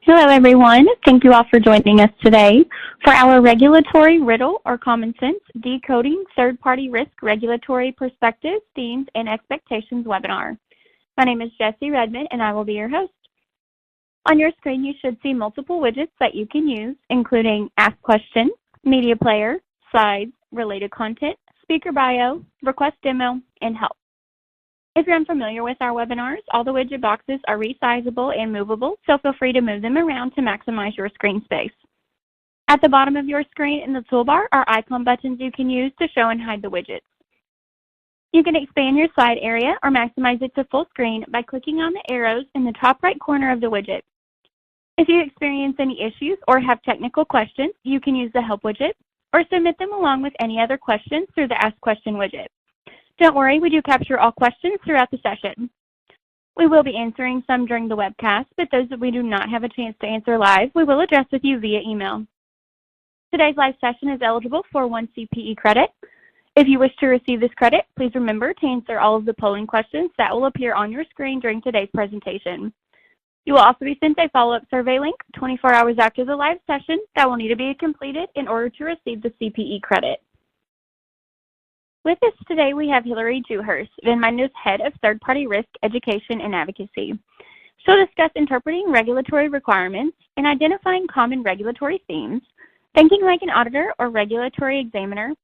Hello, everyone. Thank you all for joining us today for our Regulatory Riddle or Common Sense Decoding Third-Party Risk Regulatory Perspectives, Themes, and Expectations webinar. My name is Jessie Redmond, and I will be your host. On your screen, you should see multiple widgets that you can use, including Ask Question, Media Player, Slides, Related Content, Speaker Bio, Request Demo, and Help. If you're unfamiliar with our webinars, all the widget boxes are resizable and movable, so feel free to move them around to maximize your screen space. At the bottom of your screen in the toolbar are icon buttons you can use to show and hide the widgets. You can expand your slide area or maximize it to full screen by clicking on the arrows in the top right corner of the widget. If you experience any issues or have technical questions, you can use the Help widget or submit them along with any other questions through the Ask Question widget. Don't worry, we do capture all questions throughout the session. We will be answering some during the webcast, but those that we do not have a chance to answer live, we will address with you via email. Today's live session is eligible for 1 CPE credit. If you wish to receive this credit, please remember to answer all of the polling questions that will appear on your screen during today's presentation. You will also be sent a follow-up survey link 24 hours after the live session that will need to be completed in order to receive the CPE credit. With us today, we have Hillary Dewhurst, Venmindo's Head of Third-Party Risk Education and Advocacy. She'll discuss interpreting regulatory requirements and identifying common regulatory themes, thinking like an auditor or regulatory examiner,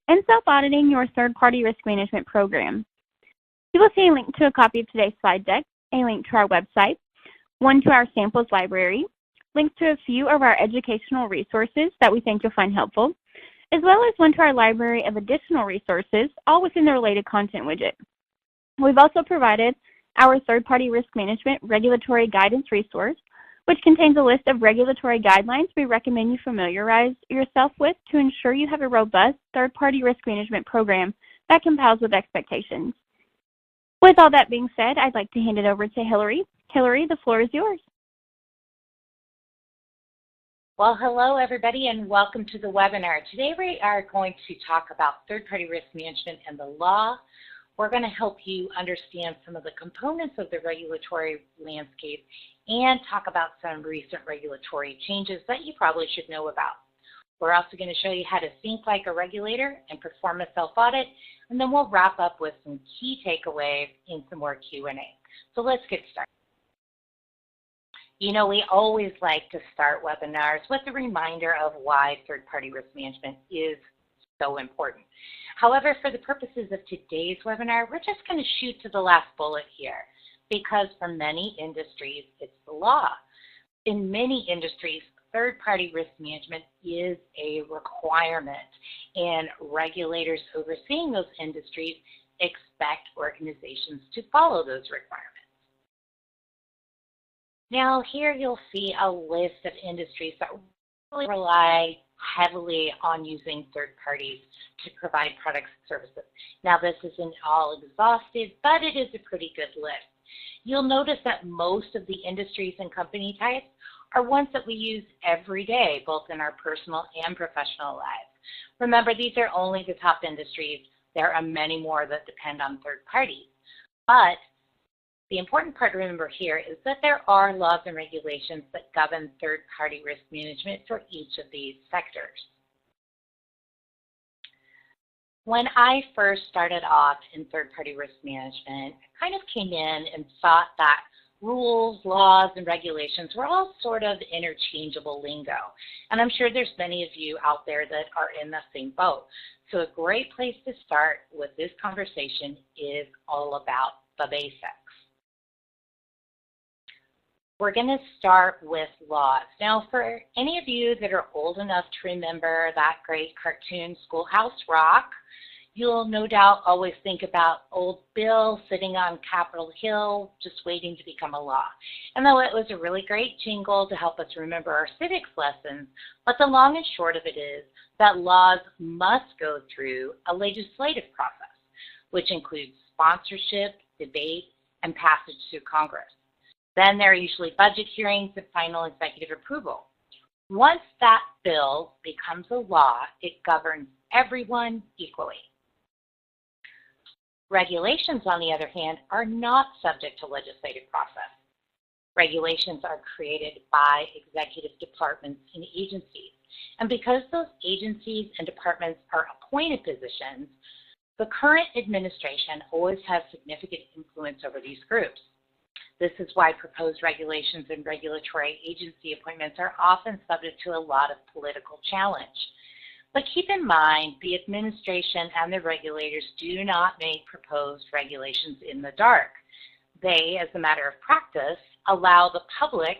and self-auditing your third-party risk management program. You will see a link to a copy of today's slide deck, a link to our website, one to our samples library, links to a few of our educational resources that we think you'll find helpful, as well as one to our library of additional resources, all within the Related Content widget. We've also provided our third-party risk management regulatory guidance resource, which contains a list of regulatory guidelines we recommend you familiarize yourself with to ensure you have a robust third-party risk management program that complies with expectations. With all that being said, I'd like to hand it over to Hillary. Hillary, the floor is yours. Well, hello, everybody, and welcome to the webinar. Today, we are going to talk about third-party risk management and the law. We're going to help you understand some of the components of the regulatory landscape and talk about some recent regulatory changes that you probably should know about. We're also going to show you how to think like a regulator and perform a self-audit, and then we'll wrap up with some key takeaways and some more Q&A. So let's get started. You know, we always like to start webinars with a reminder of why third-party risk management is so important. However, for the purposes of today's webinar, we're just going to shoot to the last bullet here because for many industries, it's the law. In many industries, third-party risk management is a requirement, and regulators overseeing those industries expect organizations to follow those requirements. Now here you'll see a list of industries that really rely heavily on using third parties to provide products and services. Now this isn't all exhaustive, but it is a pretty good list. You'll notice that most of the industries and company types are ones that we use every day, both in our personal and professional lives. Remember, these are only the top industries. There are many more that depend on third parties. But the important part to remember here is that there are laws and regulations that govern third-party risk management for each of these sectors. When I first started off in third-party risk management, I kind of came in and thought that rules, laws, and regulations were all sort of interchangeable lingo. And I'm sure there's many of you out there that are in the same boat. So a great place to start with this conversation is all about the basics. We're going to start with laws. Now, for any of you that are old enough to remember that great cartoon Schoolhouse Rock, you'll no doubt always think about old Bill sitting on Capitol Hill just waiting to become a law. And though it was a really great jingle to help us remember our civics lessons, but the long and short of it is that laws must go through a legislative process, which includes sponsorship, debate, and passage through Congress. Then there are usually budget hearings and final executive approval. Once that bill becomes a law, it governs everyone equally. Regulations, on the other hand, are not subject to legislative process. Regulations are created by executive departments and agencies. And because those agencies and departments are appointed positions, the current administration always has significant influence over these groups. This is why proposed regulations and regulatory agency appointments are often subject to a lot of political challenge. But keep in mind, the administration and the regulators do not make proposed regulations in the dark. They, as a matter of practice, allow the public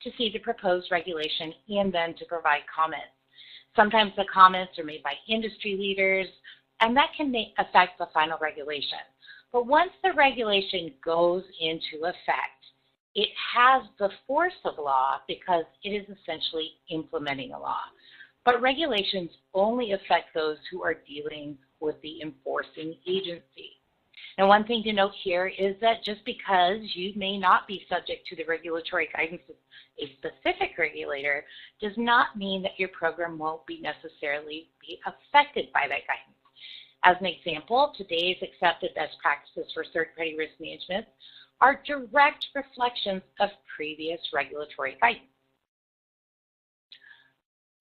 to see the proposed regulation and then to provide comments. Sometimes the comments are made by industry leaders, and that can affect the final regulation. But once the regulation goes into effect, it has the force of law because it is essentially implementing a law. But regulations only affect those who are dealing with the enforcing agency. Now, one thing to note here is that just because you may not be subject to the regulatory guidance of a specific regulator does not mean that your program won't necessarily be affected by that guidance. As an example, today's accepted best practices for third-party risk management are direct reflections of previous regulatory guidance.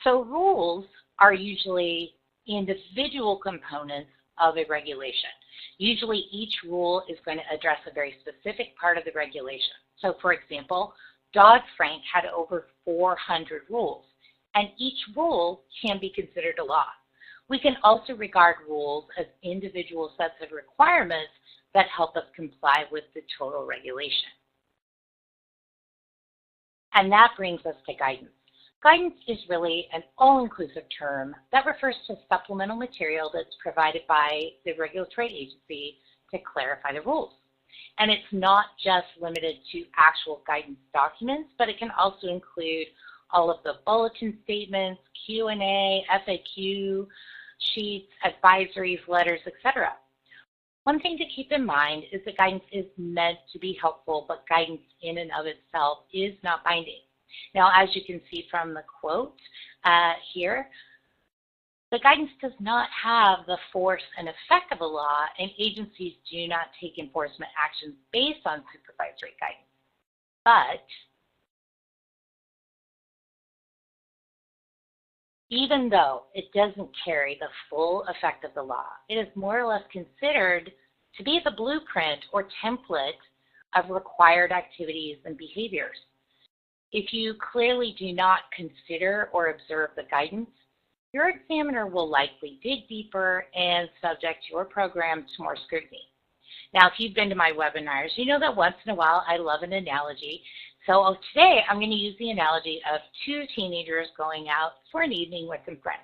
So rules are usually individual components of a regulation. Usually each rule is going to address a very specific part of the regulation. So for example, Dodd-Frank had over 400 rules, and each rule can be considered a law. We can also regard rules as individual sets of requirements that help us comply with the total regulation. And that brings us to guidance. Guidance is really an all-inclusive term that refers to supplemental material that's provided by the regulatory agency to clarify the rules. And it's not just limited to actual guidance documents, but it can also include all of the bulletin statements, Q&A, FAQ, sheets, advisories, letters, etc. One thing to keep in mind is that guidance is meant to be helpful, but guidance in and of itself is not binding. Now, as you can see from the quote here, the guidance does not have the force and effect of a law, and agencies do not take enforcement actions based on supervisory guidance. But even though it doesn't carry the full effect of the law, it is more or less considered to be the blueprint or template of required activities and behaviors. If you clearly do not consider or observe the guidance, your examiner will likely dig deeper and subject your program to more scrutiny. Now, if you've been to my webinars, you know that once in a while I love an analogy. So today I'm going to use the analogy of two teenagers going out for an evening with some friends.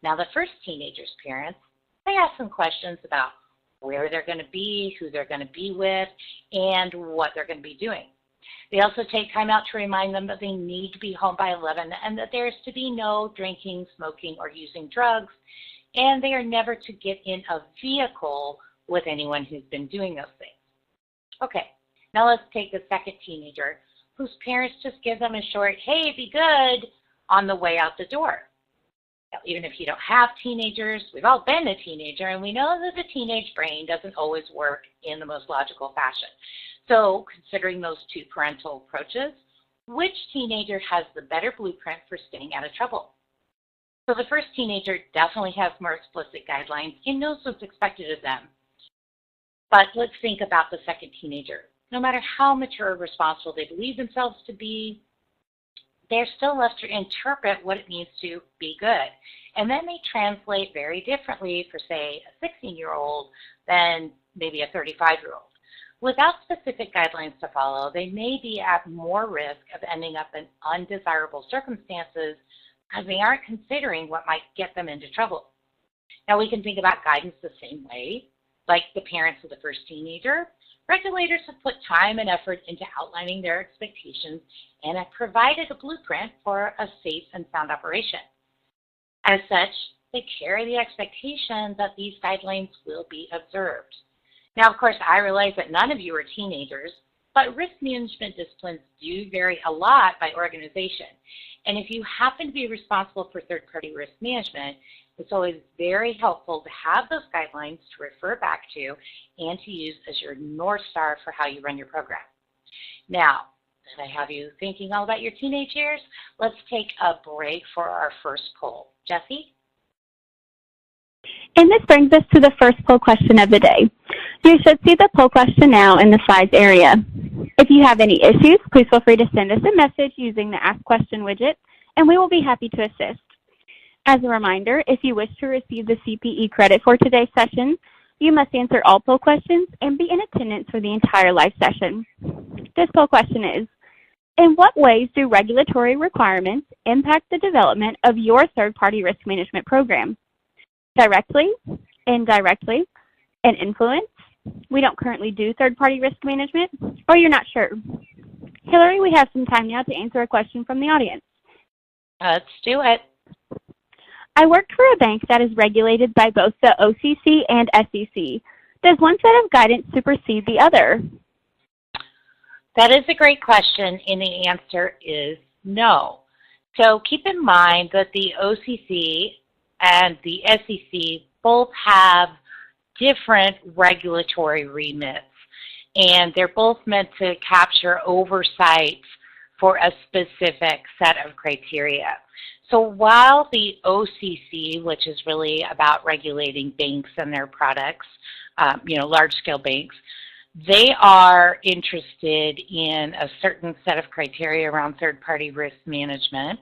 Now, the first teenager's parents, they ask some questions about where they're going to be, who they're going to be with, and what they're going to be doing. They also take time out to remind them that they need to be home by 11 and that there is to be no drinking, smoking, or using drugs, and they are never to get in a vehicle with anyone who's been doing those things. Okay, now let's take the second teenager whose parents just give them a short, hey, be good, on the way out the door. Now, even if you don't have teenagers, we've all been a teenager, and we know that the teenage brain doesn't always work in the most logical fashion. So, considering those two parental approaches, which teenager has the better blueprint for staying out of trouble? So the first teenager definitely has more explicit guidelines and knows what's expected of them. But let's think about the second teenager. No matter how mature or responsible they believe themselves to be, they're still left to interpret what it means to be good. And that may translate very differently for, say, a 16-year-old than maybe a 35-year-old. Without specific guidelines to follow, they may be at more risk of ending up in undesirable circumstances because they aren't considering what might get them into trouble. Now, we can think about guidance the same way. Like the parents of the first teenager, regulators have put time and effort into outlining their expectations and have provided a blueprint for a safe and sound operation. As such, they carry the expectation that these guidelines will be observed. Now, of course, I realize that none of you are teenagers, but risk management disciplines do vary a lot by organization. And if you happen to be responsible for third-party risk management, it's always very helpful to have those guidelines to refer back to and to use as your North Star for how you run your program. Now, and I have you thinking all about your teenage years, let's take a break for our first poll. Jessie? And this brings us to the first poll question of the day. You should see the poll question now in the slides area. If you have any issues, please feel free to send us a message using the Ask Question widget, and we will be happy to assist. As a reminder, if you wish to receive the CPE credit for today's session, you must answer all poll questions and be in attendance for the entire live session. This poll question is, in what ways do regulatory requirements impact the development of your third-party risk management program? Directly, indirectly, and influence? We don't currently do third-party risk management, or you're not sure? Hillary, we have some time now to answer a question from the audience. Let's do it. I work for a bank that is regulated by both the OCC and SEC. Does one set of guidance supersede the other? That is a great question, and the answer is no. So keep in mind that the OCC and the SEC both have different regulatory remits, and they're both meant to capture oversight for a specific set of criteria. So while the OCC, which is really about regulating banks and their products, large-scale banks, they are interested in a certain set of criteria around third-party risk management.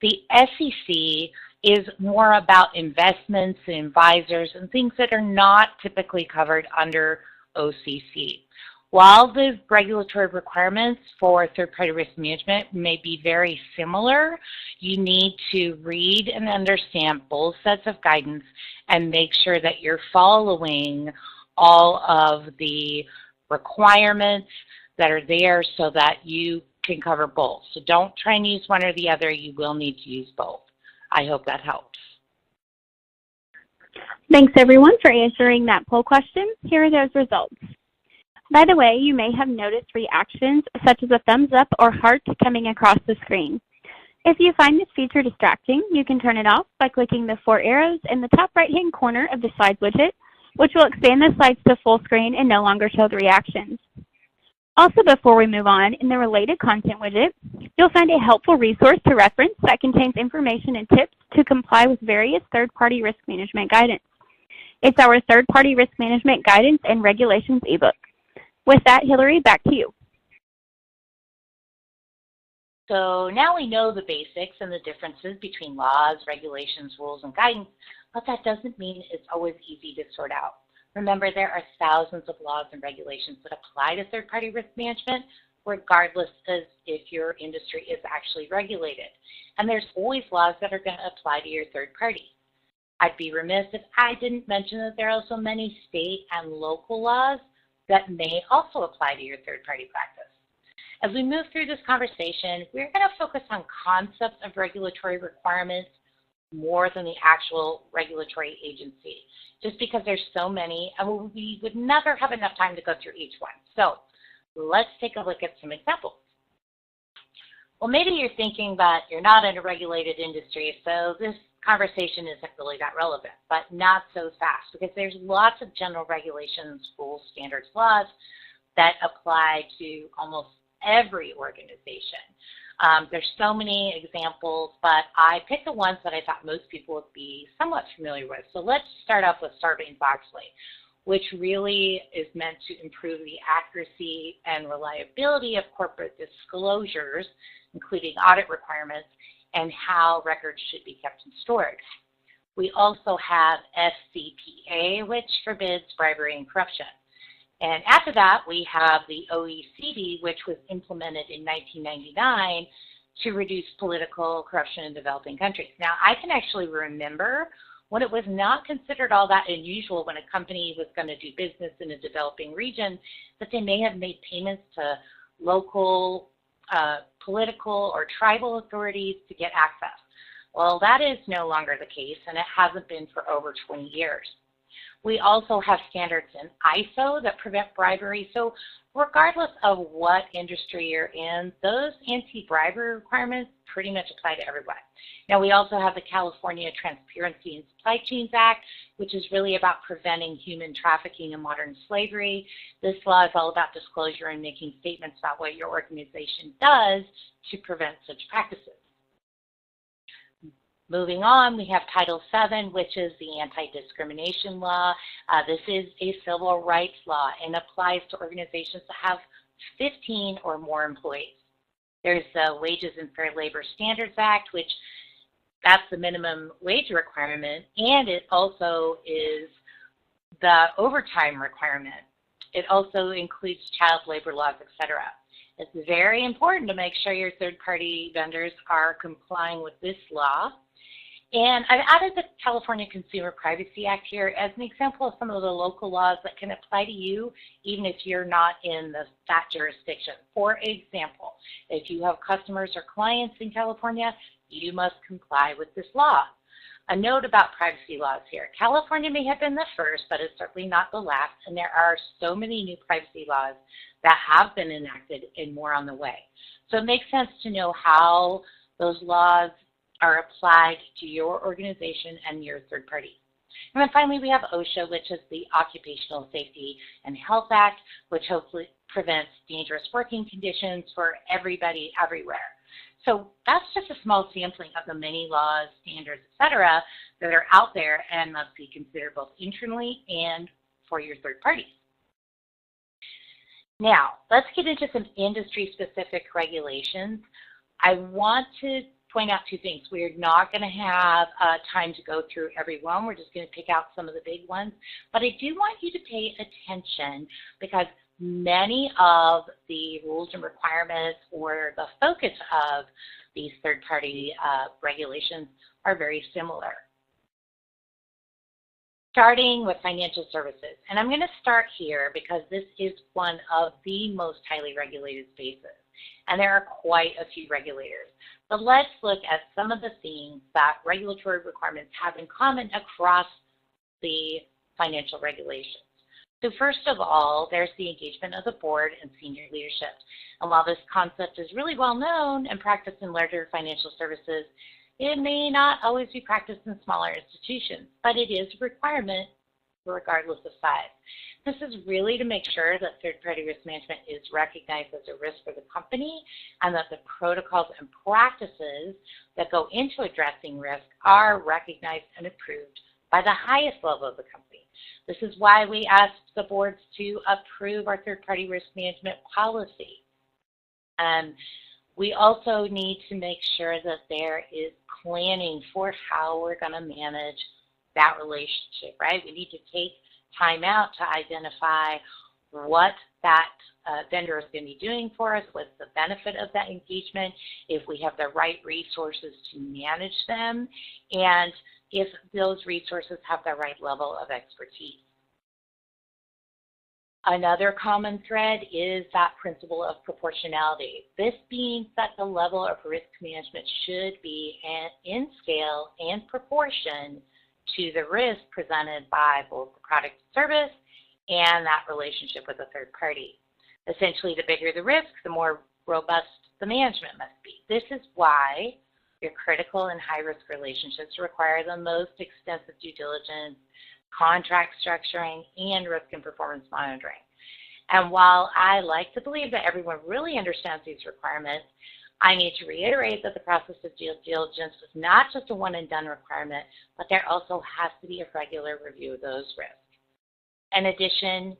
The SEC is more about investments and advisors and things that are not typically covered under OCC. While the regulatory requirements for third-party risk management may be very similar, you need to read and understand both sets of guidance and make sure that you're following all of the requirements that are there so that you can cover both. So don't try and use one or the other. You will need to use both. I hope that helps. Thanks, everyone, for answering that poll question. Here are those results. By the way, you may have noticed reactions such as a thumbs up or heart coming across the screen. If you find this feature distracting, you can turn it off by clicking the 4 arrows in the top right-hand corner of the slides widget, which will expand the slides to full screen and no longer show the reactions. Also, before we move on, in the related content widget, you'll find a helpful resource to reference that contains information and tips to comply with various third-party risk management guidance. It's our third-party risk management guidance and regulations ebook. With that, Hillary, back to you. So now we know the basics and the differences between laws, regulations, rules, and guidance, but that doesn't mean it's always easy to sort out. Remember, there are thousands of laws and regulations that apply to third-party risk management, regardless of if your industry is actually regulated. And there's always laws that are going to apply to your third party. I'd be remiss if I didn't mention that there are also many state and local laws that may also apply to your third-party practice. As we move through this conversation, we're going to focus on concepts of regulatory requirements more than the actual regulatory agency, just because there's so many, and we would never have enough time to go through each one. So let's take a look at some examples. Well, maybe you're thinking that you're not in a regulated industry, so this conversation isn't really that relevant, but not so fast, because there's lots of general regulations, rules, standards, laws that apply to almost every organization. There's so many examples, but I picked the ones that I thought most people would be somewhat familiar with. So let's start off with Sarbanes-Oxley, which really is meant to improve the accuracy and reliability of corporate disclosures, including audit requirements, and how records should be kept and stored. We also have FCPA, which forbids bribery and corruption. And after that, we have the OECD, which was implemented in 1999 to reduce political corruption in developing countries. Now, I can actually remember when it was not considered all that unusual when a company was going to do business in a developing region that they may have made payments to local, political, or tribal authorities to get access. Well, that is no longer the case, and it hasn't been for over 20 years. We also have standards in ISO that prevent bribery. So regardless of what industry you're in, those anti-bribery requirements pretty much apply to everyone. Now, we also have the California Transparency in Supply Chains Act, which is really about preventing human trafficking and modern slavery. This law is all about disclosure and making statements about what your organization does to prevent such practices. Moving on, we have Title VII, which is the anti-discrimination law. This is a civil rights law and applies to organizations that have 15 or more employees. There's the Wages and Fair Labor Standards Act, which that's the minimum wage requirement, and it also is the overtime requirement. It also includes child labor laws, etc. It's very important to make sure your third-party vendors are complying with this law. And I've added the California Consumer Privacy Act here as an example of some of the local laws that can apply to you even if you're not in that jurisdiction. For example, if you have customers or clients in California, you must comply with this law. A note about privacy laws here. California may have been the first, but it's certainly not the last, and there are so many new privacy laws that have been enacted and more on the way. So it makes sense to know how those laws are applied to your organization and your third party. And then finally, we have OSHA, which is the Occupational Safety and Health Act, which hopefully prevents dangerous working conditions for everybody everywhere. So that's just a small sampling of the many laws, standards, etc., that are out there and must be considered both internally and for your third parties. Now, let's get into some industry-specific regulations. I want to point out two things. We're not going to have time to go through every one. We're just going to pick out some of the big ones. But I do want you to pay attention because many of the rules and requirements or the focus of these third-party regulations are very similar. Starting with financial services. And I'm going to start here because this is one of the most highly regulated spaces. And there are quite a few regulators. But let's look at some of the things that regulatory requirements have in common across the financial regulations. So first of all, there's the engagement of the board and senior leadership. And while this concept is really well known and practiced in larger financial services, it may not always be practiced in smaller institutions, but it is a requirement regardless of size. This is really to make sure that third-party risk management is recognized as a risk for the company and that the protocols and practices that go into addressing risk are recognized and approved by the highest level of the company. This is why we ask the boards to approve our third-party risk management policy. We also need to make sure that there is planning for how we're going to manage that relationship, right? We need to take time out to identify what that vendor is going to be doing for us, what's the benefit of that engagement, if we have the right resources to manage them, and if those resources have the right level of expertise. Another common thread is that principle of proportionality. This means that the level of risk management should be in scale and proportion to the risk presented by both the product or service and that relationship with a third party. Essentially, the bigger the risk, the more robust the management must be. This is why your critical and high-risk relationships require the most extensive due diligence, contract structuring, and risk and performance monitoring. And while I like to believe that everyone really understands these requirements, I need to reiterate that the process of due diligence is not just a one-and-done requirement, but there also has to be a regular review of those risks. In addition,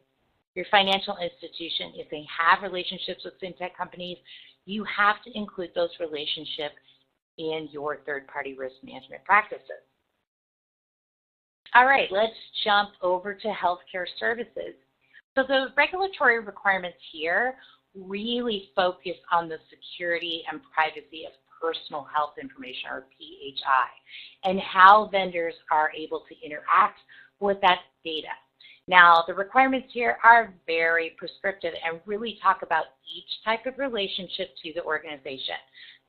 your financial institution, if they have relationships with fintech companies, you have to include those relationships in your third-party risk management practices. All right, let's jump over to healthcare services. So the regulatory requirements here really focus on the security and privacy of personal health information, or PHI, and how vendors are able to interact with that data. Now, the requirements here are very prescriptive and really talk about each type of relationship to the organization.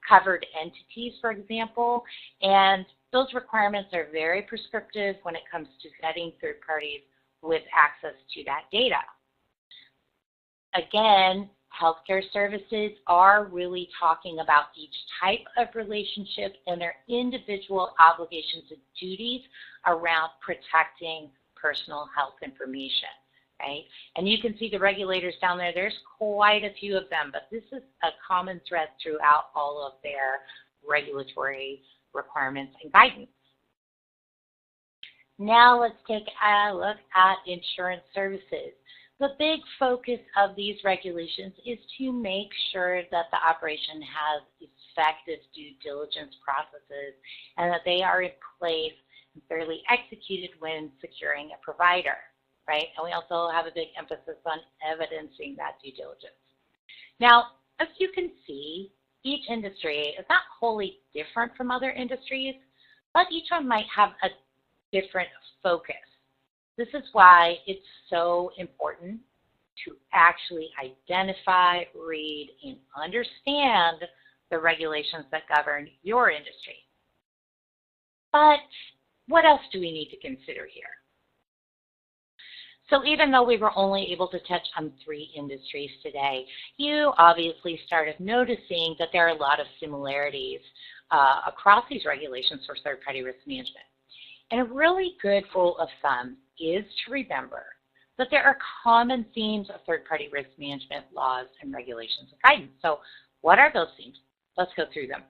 Covered entities, for example, and those requirements are very prescriptive when it comes to vetting third parties with access to that data. Again, healthcare services are really talking about each type of relationship and their individual obligations and duties around protecting personal health information, right? And you can see the regulators down there. There's quite a few of them, but this is a common thread throughout all of their regulatory requirements and guidance. Now let's take a look at insurance services. The big focus of these regulations is to make sure that the operation has effective due diligence processes and that they are in place and fairly executed when securing a provider, right? And we also have a big emphasis on evidencing that due diligence. Now, as you can see, each industry is not wholly different from other industries, but each one might have a different focus. This is why it's so important to actually identify, read, and understand the regulations that govern your industry. But what else do we need to consider here? So even though we were only able to touch on 3 industries today, you obviously started noticing that there are a lot of similarities across these regulations for third-party risk management. And a really good rule of thumb is to remember that there are common themes of third-party risk management laws and regulations and guidance. So what are those themes? Let's go through them.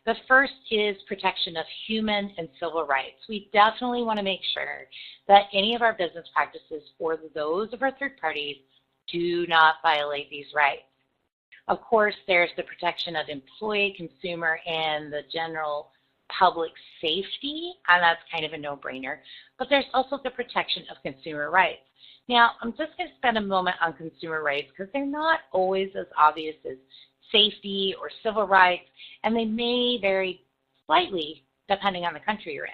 The first is protection of human and civil rights. We definitely want to make sure that any of our business practices or those of our third parties do not violate these rights. Of course, there's the protection of employee, consumer, and the general public safety, and that's kind of a no-brainer. But there's also the protection of consumer rights. Now, I'm just going to spend a moment on consumer rights because they're not always as obvious as safety or civil rights, and they may vary slightly depending on the country you're in.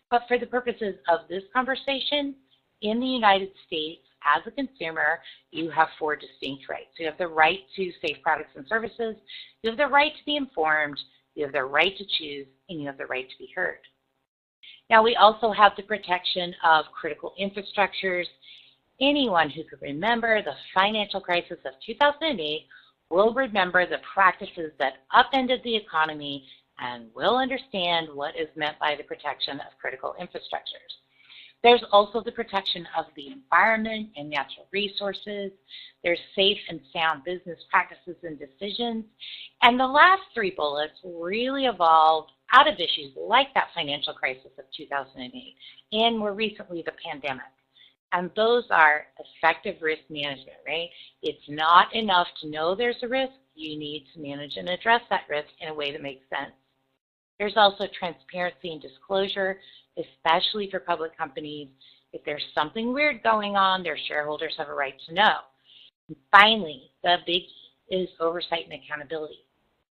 But for the purposes of this conversation, in the United States, as a consumer, you have 4 distinct rights. You have the right to safe products and services, you have the right to be informed, you have the right to choose, and you have the right to be heard. Now, we also have the protection of critical infrastructures. Anyone who could remember the financial crisis of 2008 will remember the practices that upended the economy and will understand what is meant by the protection of critical infrastructures. There's also the protection of the environment and natural resources. There's safe and sound business practices and decisions. And the last 3 bullets really evolved out of issues like that financial crisis of 2008 and more recently the pandemic. And those are effective risk management, right? It's not enough to know there's a risk. You need to manage and address that risk in a way that makes sense. There's also transparency and disclosure, especially for public companies. If there's something weird going on, their shareholders have a right to know. And finally, the big is oversight and accountability.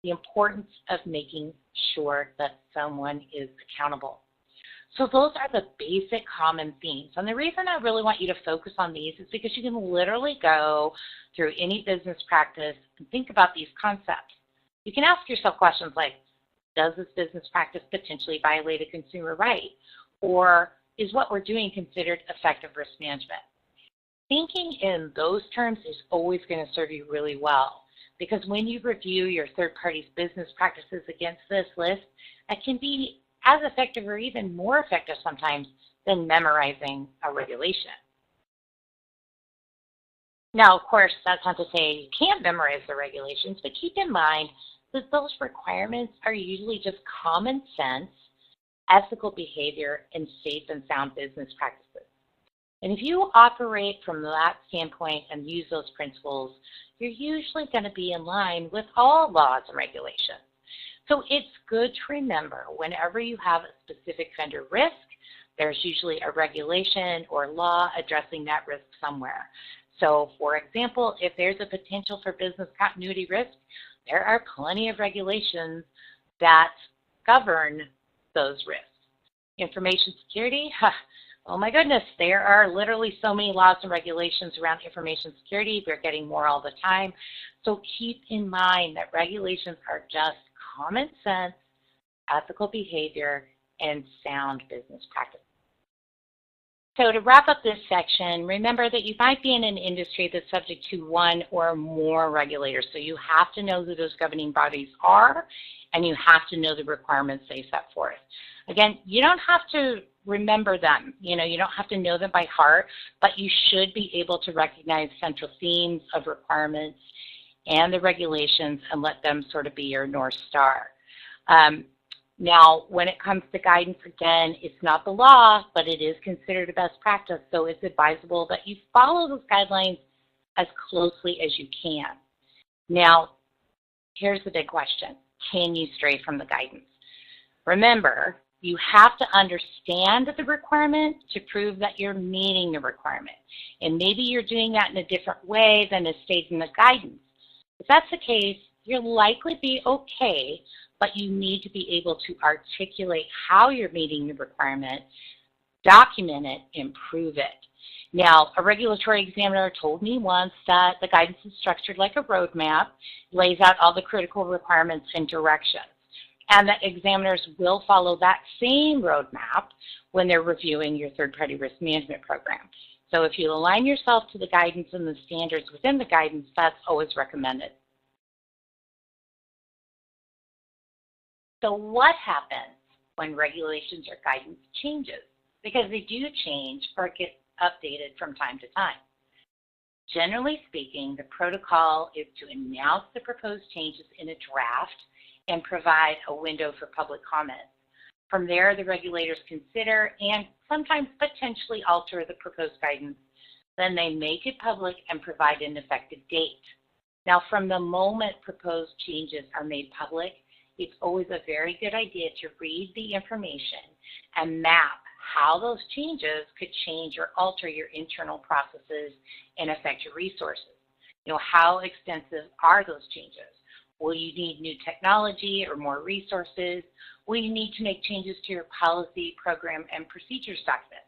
The importance of making sure that someone is accountable. So those are the basic common themes. And the reason I really want you to focus on these is because you can literally go through any business practice and think about these concepts. You can ask yourself questions like, does this business practice potentially violate a consumer right? Or is what we're doing considered effective risk management? Thinking in those terms is always going to serve you really well, because when you review your third party's business practices against this list, it can be as effective or even more effective sometimes than memorizing a regulation. Now, of course, that's not to say you can't memorize the regulations, but keep in mind that those requirements are usually just common sense, ethical behavior, and safe and sound business practices. And if you operate from that standpoint and use those principles, you're usually going to be in line with all laws and regulations. So it's good to remember whenever you have a specific vendor risk, there's usually a regulation or law addressing that risk somewhere. So for example, if there's a potential for business continuity risk, there are plenty of regulations that govern those risks. Information security, Oh my goodness, there are literally so many laws and regulations around information security. We're getting more all the time. So keep in mind that regulations are just common sense, ethical behavior, and sound business practice. So to wrap up this section, remember that you might be in an industry that's subject to one or more regulators. So you have to know who those governing bodies are, and you have to know the requirements they set forth. Again, you don't have to remember them. You don't have to know them by heart, but you should be able to recognize central themes of requirements and the regulations and let them sort of be your North Star. Now, when it comes to guidance, again, it's not the law, but it is considered a best practice, so it's advisable that you follow those guidelines as closely as you can. Now, here's the big question. Can you stray from the guidance? Remember, you have to understand the requirement to prove that you're meeting the requirement. And maybe you're doing that in a different way than is stated in the guidance. If that's the case, you'll likely be okay, but you need to be able to articulate how you're meeting the requirement, document it, and prove it. Now, a regulatory examiner told me once that the guidance is structured like a roadmap, lays out all the critical requirements and directions, and that examiners will follow that same roadmap when they're reviewing your third-party risk management program. So if you align yourself to the guidance and the standards within the guidance, that's always recommended. So what happens when regulations or guidance changes? Because they do change or get updated from time to time. Generally speaking, the protocol is to announce the proposed changes in a draft and provide a window for public comment. From there, the regulators consider and sometimes potentially alter the proposed guidance. Then they make it public and provide an effective date. Now, from the moment proposed changes are made public, it's always a very good idea to read the information and map how those changes could change or alter your internal processes and affect your resources. How extensive are those changes? Will you need new technology or more resources? Will you need to make changes to your policy, program, and procedures documents?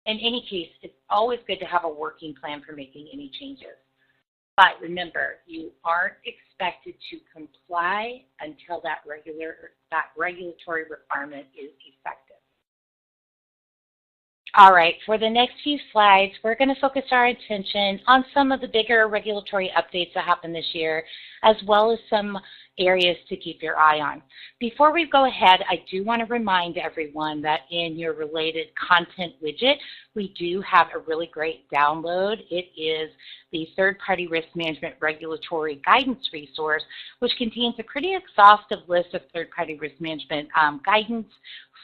In any case, it's always good to have a working plan for making any changes. But remember, you aren't expected to comply until that regulatory requirement is effective. All right, for the next few slides, we're going to focus our attention on some of the bigger regulatory updates that happened this year, as well as some areas to keep your eye on. Before we go ahead, I do want to remind everyone that in your related content widget, we do have a really great download. It is the Third-Party Risk Management Regulatory Guidance Resource, which contains a pretty exhaustive list of third-party risk management guidance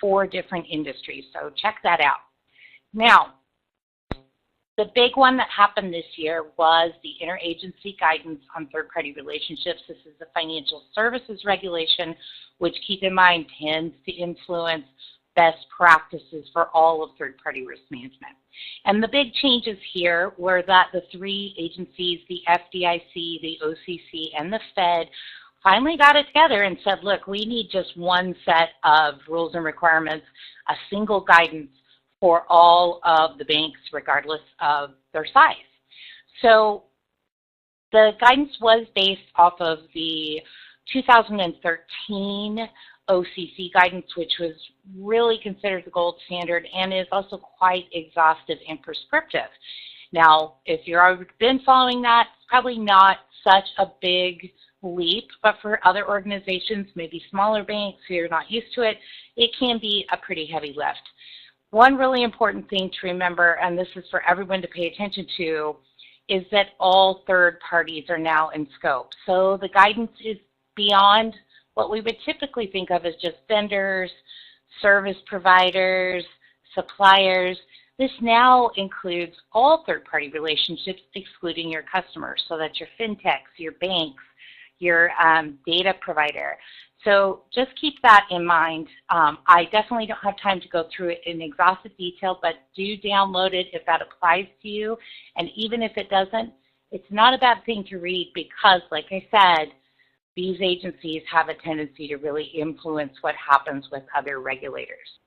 for different industries. So check that out. Now, the big one that happened this year was the Interagency Guidance on Third-Party Relationships. This is the Financial Services Regulation, which, keep in mind, tends to influence best practices for all of third-party risk management. And the big changes here were that the three agencies, the FDIC, the OCC, and the Fed, finally got it together and said, look, we need just one set of rules and requirements, a single guidance for all of the banks, regardless of their size. So the guidance was based off of the 2013 OCC guidance, which was really considered the gold standard and is also quite exhaustive and prescriptive. Now, if you've already been following that, it's probably not such a big leap, but for other organizations, maybe smaller banks who are not used to it, it can be a pretty heavy lift. One really important thing to remember, and this is for everyone to pay attention to, is that all third parties are now in scope. So the guidance is beyond what we would typically think of as just vendors, service providers, suppliers. This now includes all third-party relationships, excluding your customers. So that's your fintechs, your banks, your data provider. So just keep that in mind. I definitely don't have time to go through it in exhaustive detail, but do download it if that applies to you. And even if it doesn't, it's not a bad thing to read because, like I said, these agencies have a tendency to really influence what happens with other regulators.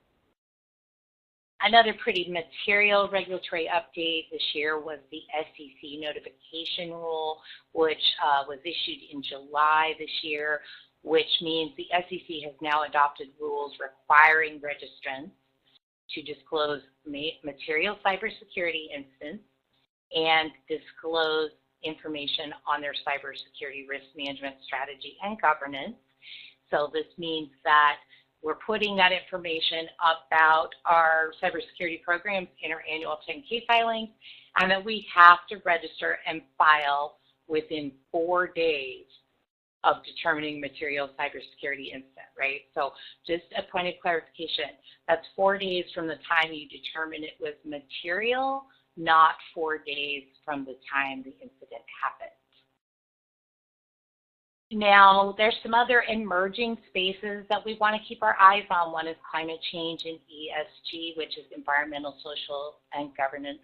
Another pretty material regulatory update this year was the SEC notification rule, which was issued in July this year, which means the SEC has now adopted rules requiring registrants to disclose material cybersecurity incidents and disclose information on their cybersecurity risk management strategy and governance. So this means that we're putting that information about our cybersecurity programs in our annual 10K filings, and that we have to register and file within 4 days of determining material cybersecurity incident, right? So just a point of clarification, that's 4 days from the time you determine it was material, not 4 days from the time the incident happened. Now, there's some other emerging spaces that we want to keep our eyes on. One is climate change and ESG, which is environmental, social, and governance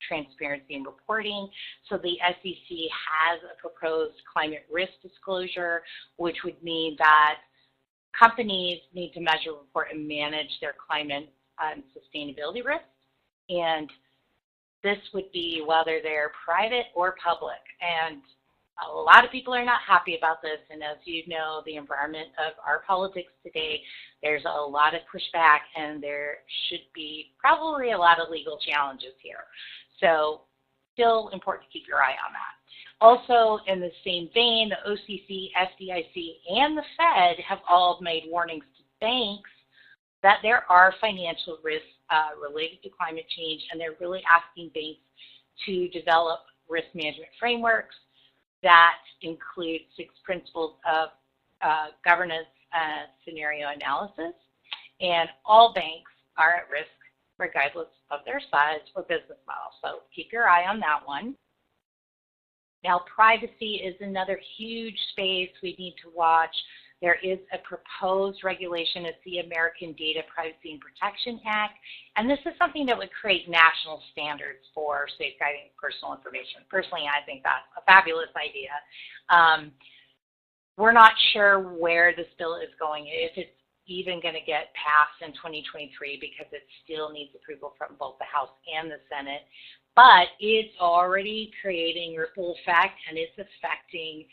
transparency and reporting. So the SEC has a proposed climate risk disclosure, which would mean that companies need to measure, report, and manage their climate and sustainability risks. And this would be whether they're private or public. And a lot of people are not happy about this, and as you know, the environment of our politics today, there's a lot of pushback, and there should be probably a lot of legal challenges here. So still important to keep your eye on that. Also, in the same vein, the OCC, FDIC, and the Fed have all made warnings to banks that there are financial risks related to climate change, and they're really asking banks to develop risk management frameworks that include 6 principles of governance scenario analysis, and all banks are at risk regardless of their size or business model. So keep your eye on that one. Now, privacy is another huge space we need to watch. There is a proposed regulation, it's the American Data Privacy and Protection Act, and this is something that would create national standards for safeguarding personal information. Personally, I think that's a fabulous idea. We're not sure where this bill is going, if it's even going to get passed in 2023, because it still needs approval from both the House and the Senate. But it's already creating ripple effect, and it's affecting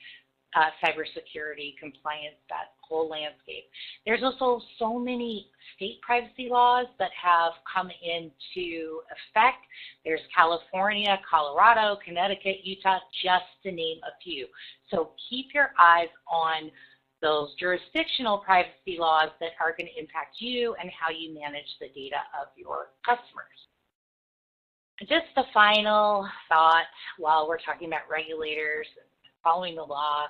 cybersecurity compliance, that whole landscape. There's also so many state privacy laws that have come into effect. There's California, Colorado, Connecticut, Utah, just to name a few. So keep your eyes on those jurisdictional privacy laws that are going to impact you and how you manage the data of your customers. Just a final thought while we're talking about regulators following the law,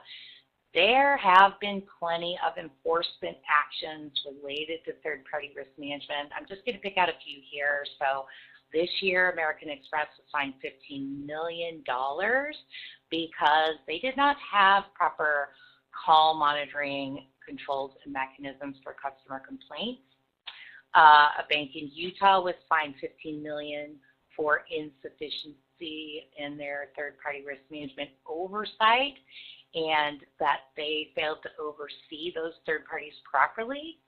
there have been plenty of enforcement actions related to third-party risk management. I'm just going to pick out a few here. So this year, American Express was fined $15 million because they did not have proper call monitoring controls and mechanisms for customer complaints. A bank in Utah was fined $15 million for insufficiency in their third-party risk management oversight, and that they failed to oversee those third parties properly.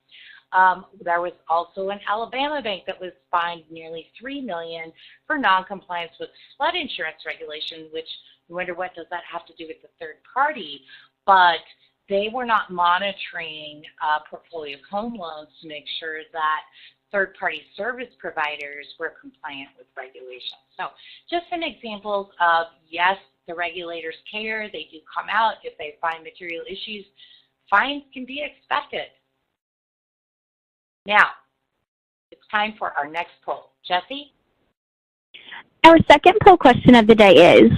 There was also an Alabama bank that was fined nearly $3 million for noncompliance with flood insurance regulation, which you wonder, what does that have to do with the third party? But they were not monitoring portfolio home loans to make sure that third-party service providers were compliant with regulations. So just some examples of, yes, the regulators care, they do come out if they find material issues. Fines can be expected. Now, it's time for our next poll. Jesse? Our second poll question of the day is,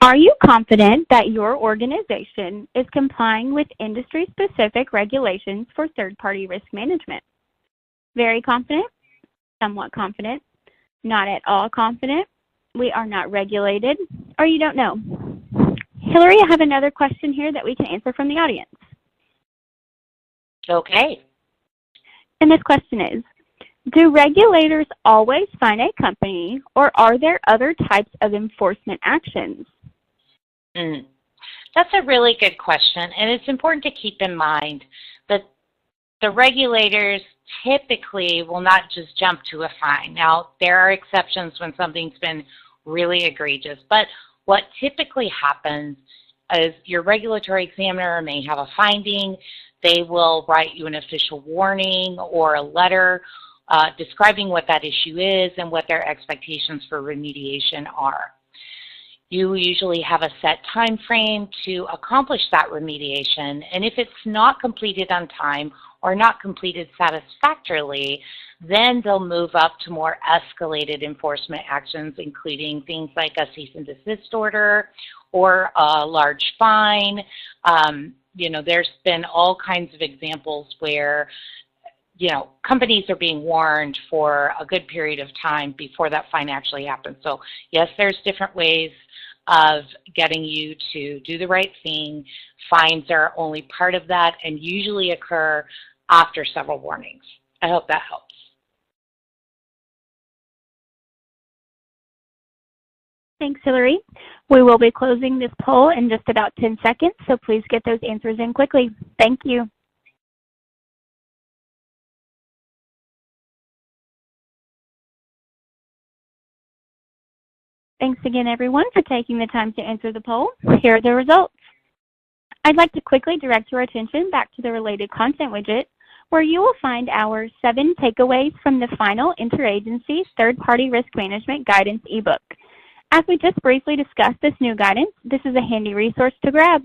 are you confident that your organization is complying with industry-specific regulations for third-party risk management? Very confident, somewhat confident, not at all confident, we are not regulated, or you don't know. Hillary, I have another question here that we can answer from the audience. Okay. And this question is, do regulators always fine a company, or are there other types of enforcement actions? That's a really good question, and it's important to keep in mind that The regulators typically will not just jump to a fine. Now, there are exceptions when something's been really egregious, but what typically happens is your regulatory examiner may have a finding. They will write you an official warning or a letter describing what that issue is and what their expectations for remediation are. You usually have a set time frame to accomplish that remediation, and if it's not completed on time or not completed satisfactorily, then they'll move up to more escalated enforcement actions, including things like a cease and desist order or a large fine. There's been all kinds of examples where companies are being warned for a good period of time before that fine actually happens. So yes, there's different ways of getting you to do the right thing. Fines are only part of that and usually occur after several warnings. I hope that helps. Thanks, Hillary. We will be closing this poll in just about 10 seconds, so please get those answers in quickly. Thank you. Thanks again, everyone, for taking the time to answer the poll. Here are the results. I'd like to quickly direct your attention back to the related content widget, where you will find our 7 takeaways from the final Interagency Third-Party Risk Management Guidance ebook. As we just briefly discussed this new guidance, this is a handy resource to grab.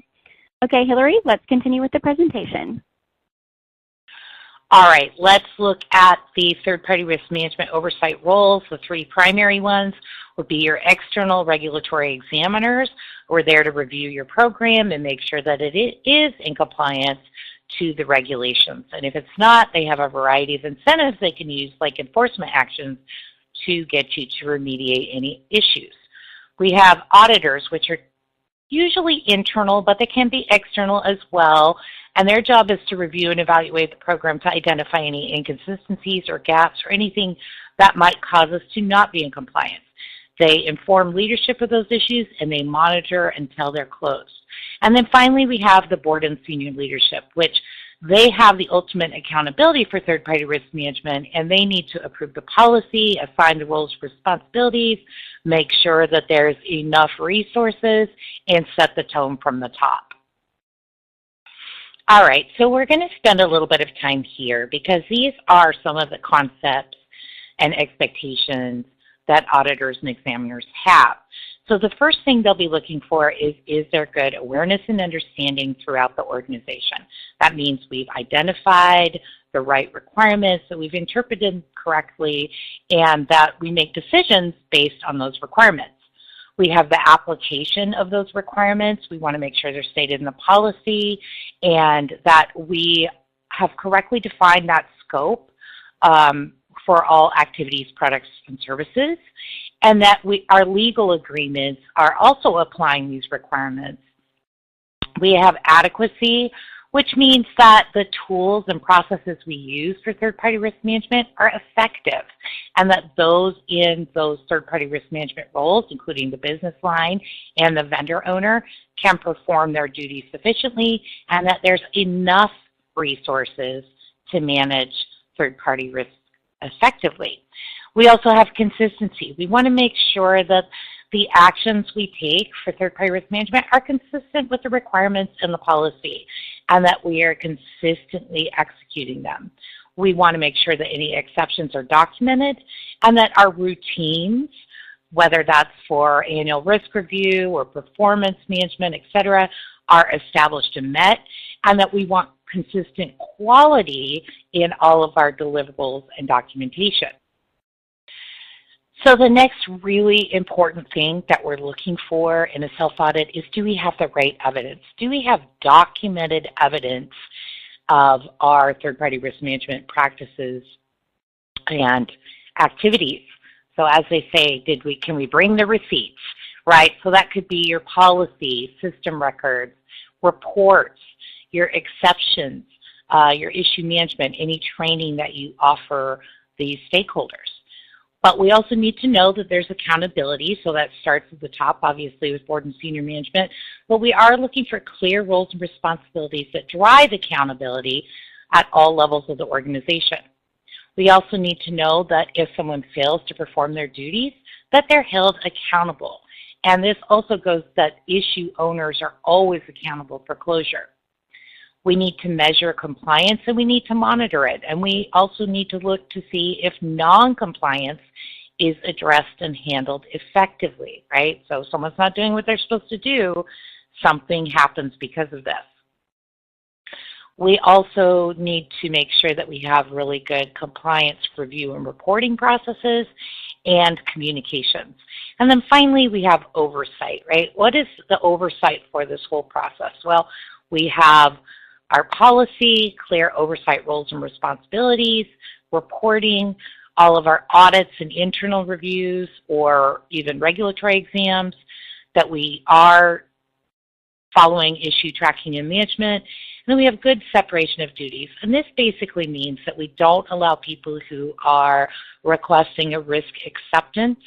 Okay, Hillary, let's continue with the presentation. All right, let's look at the third-party risk management oversight roles. The 3 primary ones would be your external regulatory examiners, who are there to review your program and make sure that it is in compliance to the regulations. And if it's not, they have a variety of incentives they can use, like enforcement actions, to get you to remediate any issues. We have auditors, which are usually internal, but they can be external as well. And their job is to review and evaluate the program to identify any inconsistencies or gaps or anything that might cause us to not be in compliance. They inform leadership of those issues and they monitor until they're closed. And then finally, we have the board and senior leadership, which they have the ultimate accountability for third-party risk management, and they need to approve the policy, assign the roles and responsibilities, make sure that there's enough resources, and set the tone from the top. All right, so we're going to spend a little bit of time here because these are some of the concepts and expectations that auditors and examiners have. So the first thing they'll be looking for is there good awareness and understanding throughout the organization? That means we've identified the right requirements, that we've interpreted them correctly, and that we make decisions based on those requirements. We have the application of those requirements. We want to make sure they're stated in the policy and that we have correctly defined that scope for all activities, products, and services, and that our legal agreements are also applying these requirements. We have adequacy, which means that the tools and processes we use for third-party risk management are effective, and that those in those third-party risk management roles, including the business line and the vendor owner, can perform their duties sufficiently, and that there's enough resources to manage third-party risk effectively. We also have consistency. We want to make sure that the actions we take for third-party risk management are consistent with the requirements in the policy and that we are consistently executing them. We want to make sure that any exceptions are documented and that our routines, whether that's for annual risk review or performance management, et cetera, are established and met, and that we want consistent quality in all of our deliverables and documentation. So the next really important thing that we're looking for in a self-audit is, do we have the right evidence? Do we have documented evidence of our third-party risk management practices and activities? So as they say, can we bring the receipts, right? So that could be your policy, system records, reports, your exceptions, your issue management, any training that you offer these stakeholders. But we also need to know that there's accountability, so that starts at the top, obviously, with board and senior management. But we are looking for clear roles and responsibilities that drive accountability at all levels of the organization. We also need to know that if someone fails to perform their duties, that they're held accountable. And this also goes that issue owners are always accountable for closure. We need to measure compliance and we need to monitor it. And we also need to look to see if non-compliance is addressed and handled effectively, right? So if someone's not doing what they're supposed to do, something happens because of this. We also need to make sure that we have really good compliance review and reporting processes and communications. And then finally, we have oversight, right? What is the oversight for this whole process? Well, we have our policy, clear oversight roles and responsibilities, reporting, all of our audits and internal reviews or even regulatory exams, that we are following issue tracking and management, and then we have good separation of duties. And this basically means that we don't allow people who are requesting a risk acceptance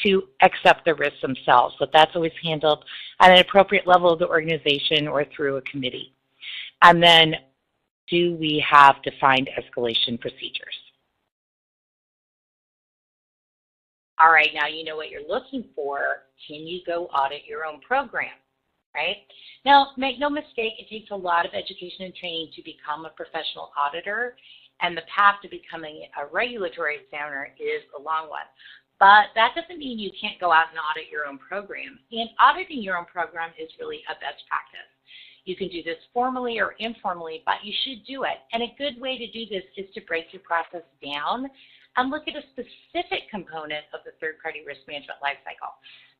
to accept the risk themselves, but that's always handled at an appropriate level of the organization or through a committee. And then, do we have defined escalation procedures? All right, now you know what you're looking for. Can you go audit your own program, right? Now, make no mistake, it takes a lot of education and training to become a professional auditor, and the path to becoming a regulatory examiner is a long one. But that doesn't mean you can't go out and audit your own program. And auditing your own program is really a best practice. You can do this formally or informally, but you should do it. And a good way to do this is to break your process down and look at a specific component of the third-party risk management lifecycle.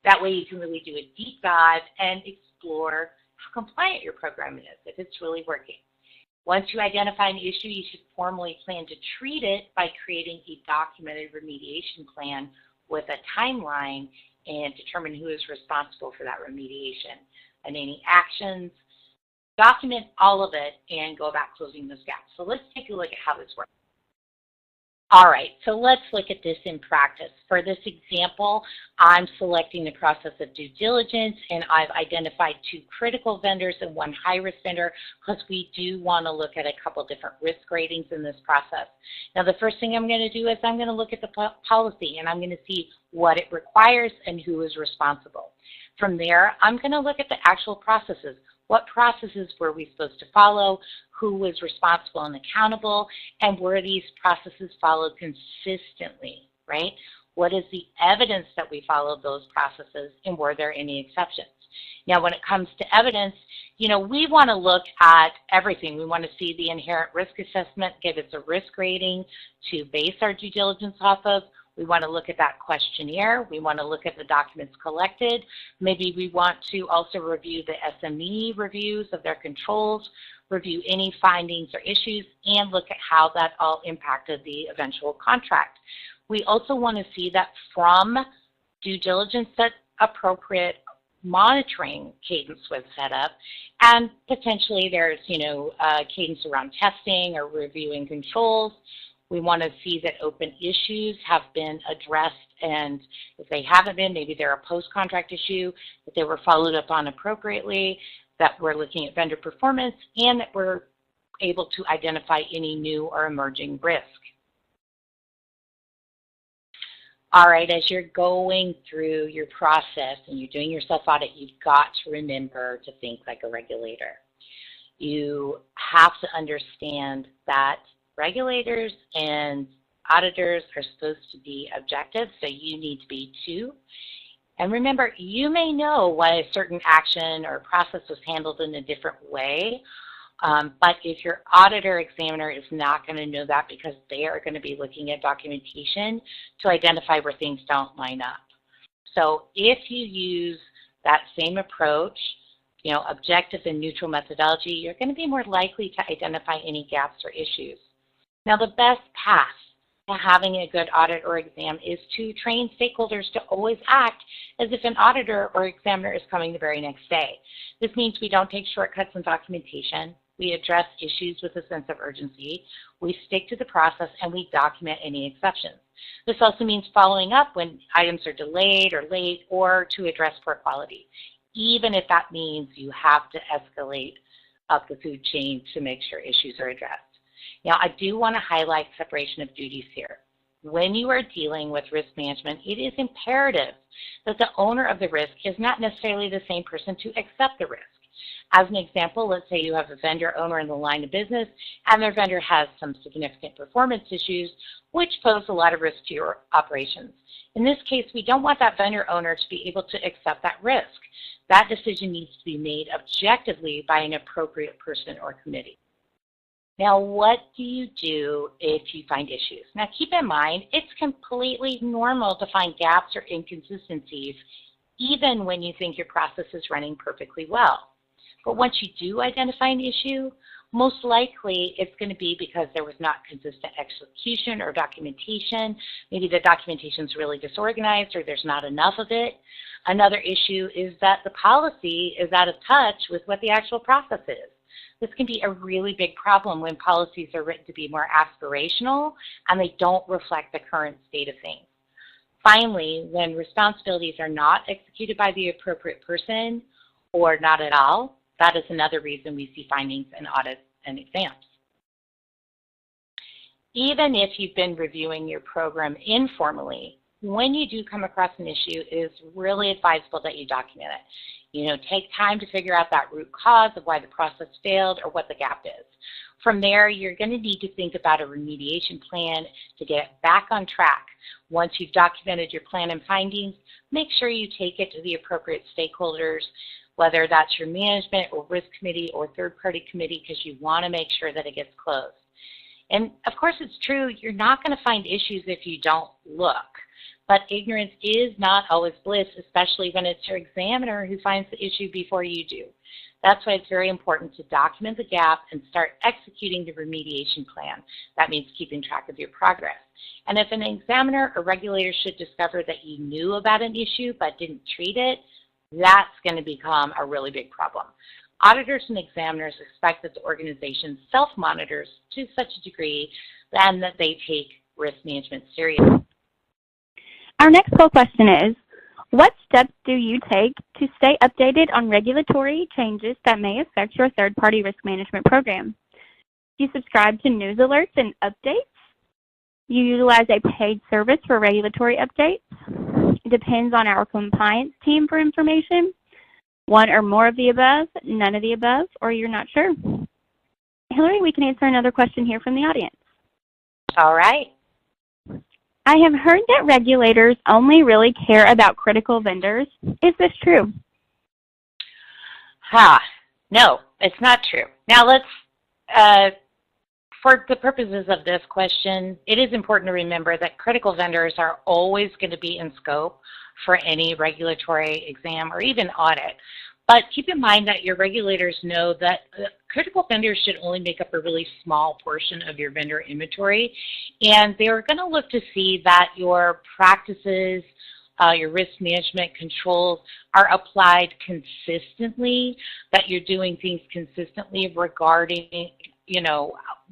That way you can really do a deep dive and explore how compliant your program is, if it's really working. Once you identify an issue, you should formally plan to treat it by creating a documented remediation plan with a timeline and determine who is responsible for that remediation and any actions. Document all of it and go about closing those gaps. So let's take a look at how this works. All right, so let's look at this in practice. For this example, I'm selecting the process of due diligence, and I've identified 2 critical vendors and 1 high-risk vendor, because we do want to look at a couple different risk ratings in this process. Now, the first thing I'm going to do is I'm going to look at the policy, and I'm going to see what it requires and who is responsible. From there, I'm going to look at the actual processes. What processes were we supposed to follow? Who was responsible and accountable? And were these processes followed consistently, right? What is the evidence that we followed those processes, and were there any exceptions? Now, when it comes to evidence, you know, we want to look at everything. We want to see the inherent risk assessment, give us a risk rating to base our due diligence off of. We want to look at that questionnaire. We want to look at the documents collected. Maybe we want to also review the SME reviews of their controls, review any findings or issues, and look at how that all impacted the eventual contract. We also want to see that from due diligence that appropriate monitoring cadence was set up, and potentially there's, cadence around testing or reviewing controls. We want to see that open issues have been addressed, and if they haven't been, maybe they're a post-contract issue, that they were followed up on appropriately, that we're looking at vendor performance, and that we're able to identify any new or emerging risk. All right, as you're going through your process and you're doing your self-audit, you've got to remember to think like a regulator. You have to understand that regulators and auditors are supposed to be objective, so you need to be too. And remember, you may know why a certain action or process was handled in a different way, but if your auditor examiner is not going to know that, because they are going to be looking at documentation to identify where things don't line up. So if you use that same approach, objective and neutral methodology, you're going to be more likely to identify any gaps or issues. Now, the best path to having a good audit or exam is to train stakeholders to always act as if an auditor or examiner is coming the very next day. This means we don't take shortcuts in documentation. We address issues with a sense of urgency. We stick to the process, and we document any exceptions. This also means following up when items are delayed or late, or to address poor quality, even if that means you have to escalate up the food chain to make sure issues are addressed. Now, I do want to highlight separation of duties here. When you are dealing with risk management, it is imperative that the owner of the risk is not necessarily the same person to accept the risk. As an example, let's say you have a vendor owner in the line of business and their vendor has some significant performance issues which pose a lot of risk to your operations. In this case, we don't want that vendor owner to be able to accept that risk. That decision needs to be made objectively by an appropriate person or committee. Now, what do you do if you find issues? Now, keep in mind, it's completely normal to find gaps or inconsistencies even when you think your process is running perfectly well. But once you do identify an issue, most likely it's going to be because there was not consistent execution or documentation. Maybe the documentation is really disorganized or there's not enough of it. Another issue is that the policy is out of touch with what the actual process is. This can be a really big problem when policies are written to be more aspirational and they don't reflect the current state of things. Finally, when responsibilities are not executed by the appropriate person or not at all, that is another reason we see findings in audits and exams. Even if you've been reviewing your program informally, when you do come across an issue, it is really advisable that you document it. Take time to figure out that root cause of why the process failed or what the gap is. From there, you're going to need to think about a remediation plan to get back on track. Once you've documented your plan and findings, make sure you take it to the appropriate stakeholders, whether that's your management or risk committee or third-party committee, because you want to make sure that it gets closed. And of course, it's true, you're not going to find issues if you don't look. But ignorance is not always bliss, especially when it's your examiner who finds the issue before you do. That's why it's very important to document the gap and start executing the remediation plan. That means keeping track of your progress. And if an examiner or regulator should discover that you knew about an issue but didn't treat it, that's going to become a really big problem. Auditors and examiners expect that the organization self-monitors to such a degree and that they take risk management seriously. Our next poll question is, what steps do you take to stay updated on regulatory changes that may affect your third-party risk management program? You subscribe to news alerts and updates? You utilize a paid service for regulatory updates? It depends on our compliance team for information? One or more of the above, none of the above, or you're not sure? Hillary, we can answer another question here from the audience. All right. I have heard that regulators only really care about critical vendors. Is this true? No, it's not true. Now let's, for the purposes of this question, it is important to remember that critical vendors are always going to be in scope for any regulatory exam or even audit. But keep in mind that your regulators know that critical vendors should only make up a really small portion of your vendor inventory. And they're going to look to see that your practices, your risk management controls are applied consistently, that you're doing things consistently regarding,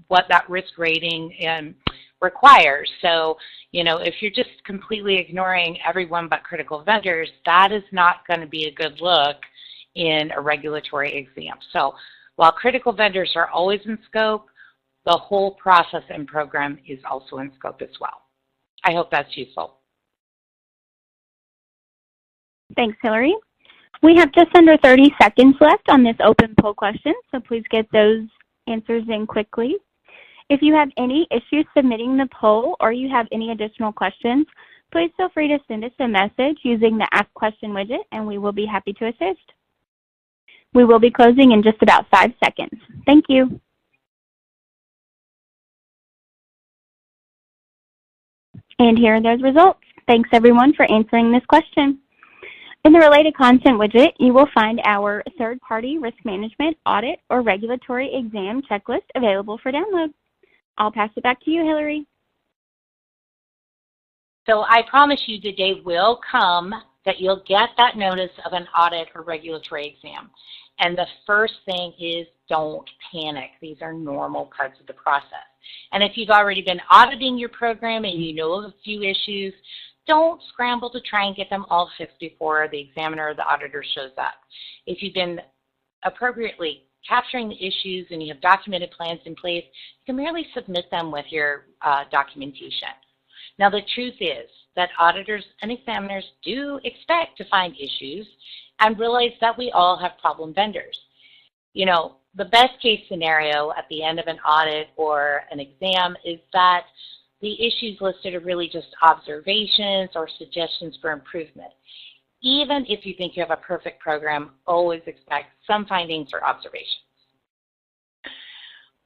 what that risk rating requires. So, if you're just completely ignoring everyone but critical vendors, that is not going to be a good look in a regulatory exam. So while critical vendors are always in scope, the whole process and program is also in scope as well. I hope that's useful. Thanks, Hillary. We have just under 30 seconds left on this open poll question, so please get those answers in quickly. If you have any issues submitting the poll or you have any additional questions, please feel free to send us a message using the Ask Question widget, and we will be happy to assist. We will be closing in just about 5 seconds. Thank you. And here are those results. Thanks, everyone, for answering this question. In the Related Content widget, you will find our third-party risk management, audit, or regulatory exam checklist available for download. I'll pass it back to you, Hillary. So I promise you the day will come that you'll get that notice of an audit or regulatory exam. And the first thing is don't panic. These are normal parts of the process. And if you've already been auditing your program and you know of a few issues, don't scramble to try and get them all fixed before the examiner or the auditor shows up. If you've been appropriately capturing the issues and you have documented plans in place, you can merely submit them with your documentation. Now, the truth is that auditors and examiners do expect to find issues and realize that we all have problem vendors. You know, the best case scenario at the end of an audit or an exam is that the issues listed are really just observations or suggestions for improvement. Even if you think you have a perfect program, always expect some findings or observations.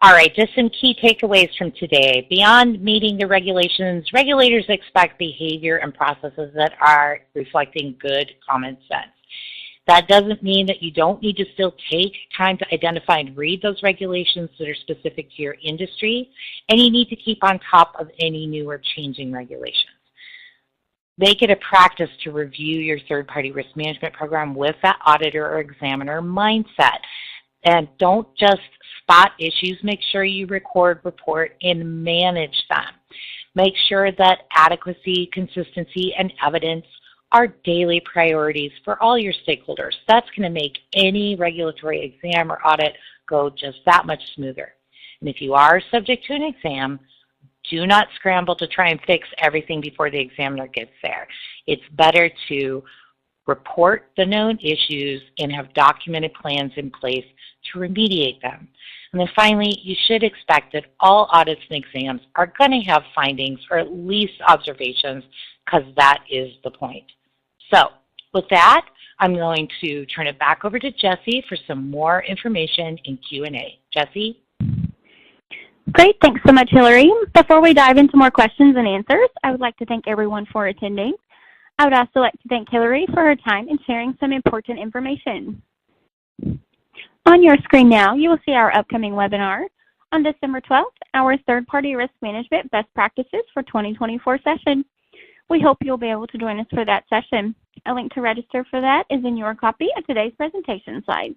All right, just some key takeaways from today. Beyond meeting the regulations, regulators expect behavior and processes that are reflecting good common sense. That doesn't mean that you don't need to still take time to identify and read those regulations that are specific to your industry, and you need to keep on top of any new or changing regulations. Make it a practice to review your third-party risk management program with that auditor or examiner mindset. And don't just spot issues, make sure you record, report, and manage them. Make sure that adequacy, consistency, and evidence are daily priorities for all your stakeholders. That's going to make any regulatory exam or audit go just that much smoother. And if you are subject to an exam, do not scramble to try and fix everything before the examiner gets there. It's better to report the known issues and have documented plans in place to remediate them. And then finally, you should expect that all audits and exams are going to have findings or at least observations, because that is the point. So with that, I'm going to turn it back over to Jessie for some more information in Q&A. Jessie? Great. Thanks so much, Hillary. Before we dive into more questions and answers, I would like to thank everyone for attending. I would also like to thank Hillary for her time in sharing some important information. On your screen now, you will see our upcoming webinar on December 12th, our third-party risk management best practices for 2024 session. We hope you'll be able to join us for that session. A link to register for that is in your copy of today's presentation slides.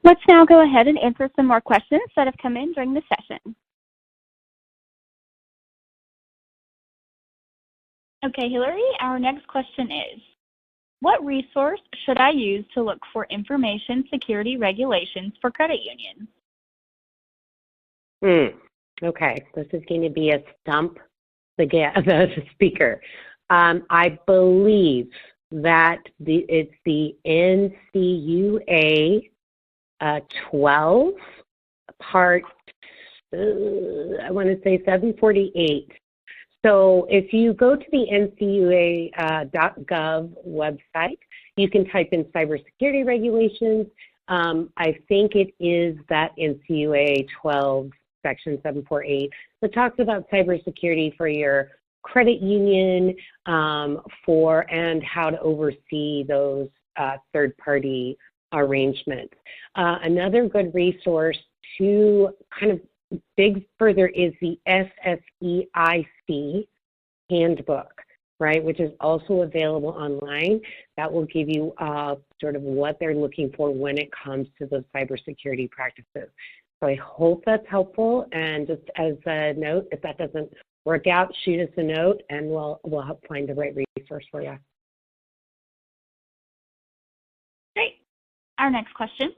Let's now go ahead and answer some more questions that have come in during the session. Okay, Hillary, our next question is, what resource should I use to look for information security regulations for credit unions? Okay, this is going to be a stump the speaker. I believe that it's the NCUA 12 part, I want to say 748. So if you go to the ncua.gov website, you can type in cybersecurity regulations. I think it is that NCUA 12 section 748 that talks about cybersecurity for your credit union and how to oversee those third-party arrangements. Another good resource to kind of dig further is the SSEIC handbook, right, which is also available online. That will give you sort of what they're looking for when it comes to those cybersecurity practices. So I hope that's helpful, and just as a note, if that doesn't work out, shoot us a note and we'll help find the right resource for you. Great. Our next question.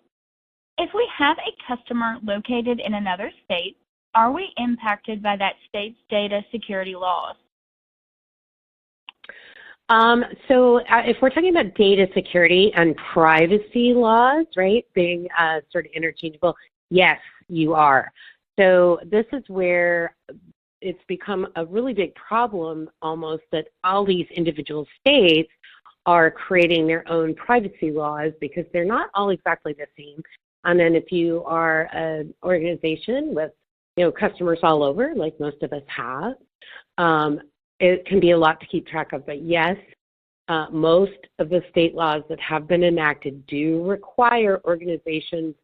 If we have a customer located in another state, are we impacted by that state's data security laws? So if we're talking about data security and privacy laws, right, being sort of interchangeable, yes, you are. So this is where it's become a really big problem almost that all these individual states are creating their own privacy laws because they're not all exactly the same. And then if you are an organization with, customers all over, like most of us have, it can be a lot to keep track of. But yes, most of the state laws that have been enacted do require organizations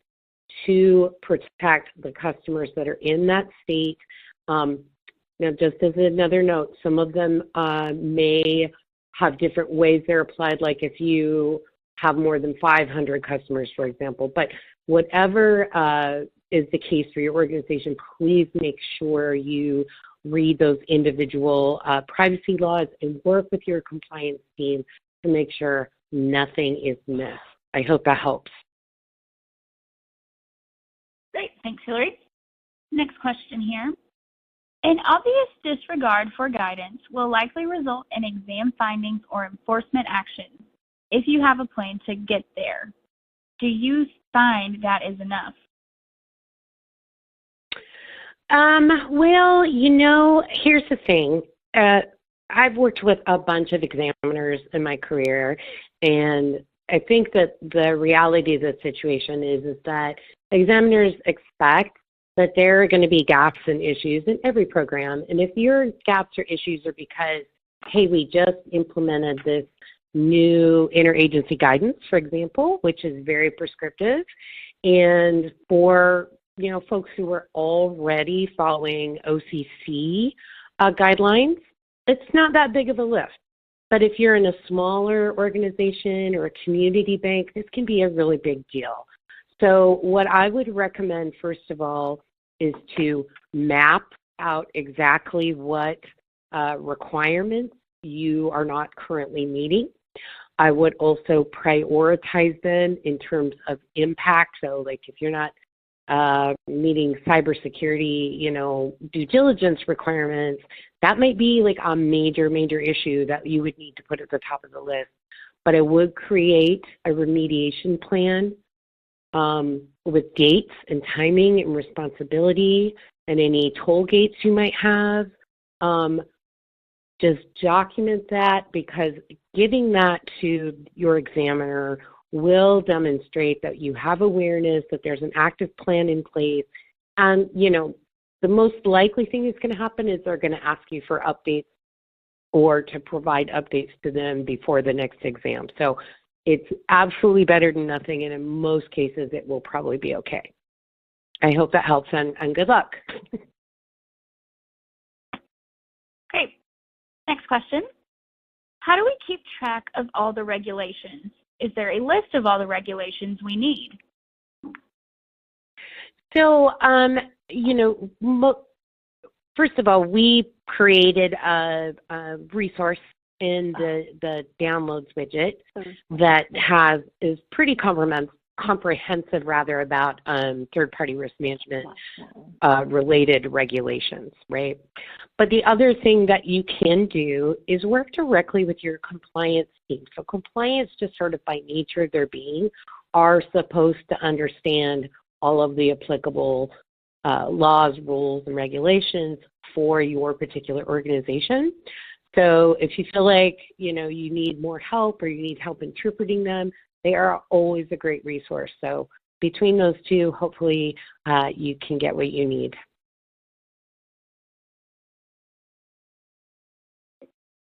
to protect the customers that are in that state. Now, just as another note, some of them may have different ways they're applied, like if you have more than 500 customers, for example. But whatever is the case for your organization, please make sure you read those individual privacy laws and work with your compliance team to make sure nothing is missed. I hope that helps. Great. Thanks, Hillary. Next question here. An obvious disregard for guidance will likely result in exam findings or enforcement actions if you have a plan to get there. Do you find that is enough? Well, here's the thing. I've worked with a bunch of examiners in my career, and I think that the reality of the situation is that examiners expect that there are going to be gaps and issues in every program. And if your gaps or issues are because, hey, we just implemented this new interagency guidance, for example, which is very prescriptive, and for folks who are already following OCC guidelines, it's not that big of a lift. But if you're in a smaller organization or a community bank, this can be a really big deal. So what I would recommend, first of all, is to map out exactly what requirements you are not currently meeting. I would also prioritize them in terms of impact. So like if you're not meeting cybersecurity, due diligence requirements, that might be like a major issue that you would need to put at the top of the list. But I would create a remediation plan with dates and timing and responsibility and any toll gates you might have. Just document that, because giving that to your examiner will demonstrate that you have awareness, that there's an active plan in place. And, the most likely thing that's going to happen is they're going to ask you for updates or to provide updates to them before the next exam. So it's absolutely better than nothing, and in most cases, it will probably be okay. I hope that helps, and good luck. Great. Next question. How do we keep track of all the regulations? Is there a list of all the regulations we need? So, first of all, we created a resource in the downloads widget that is pretty comprehensive about third-party risk management related regulations, right? But the other thing that you can do is work directly with your compliance team. So compliance, just sort of by nature of their being, are supposed to understand all of the applicable laws, rules, and regulations for your particular organization. So if you feel like, you need more help or you need help interpreting them, they are always a great resource. So between those two, hopefully you can get what you need.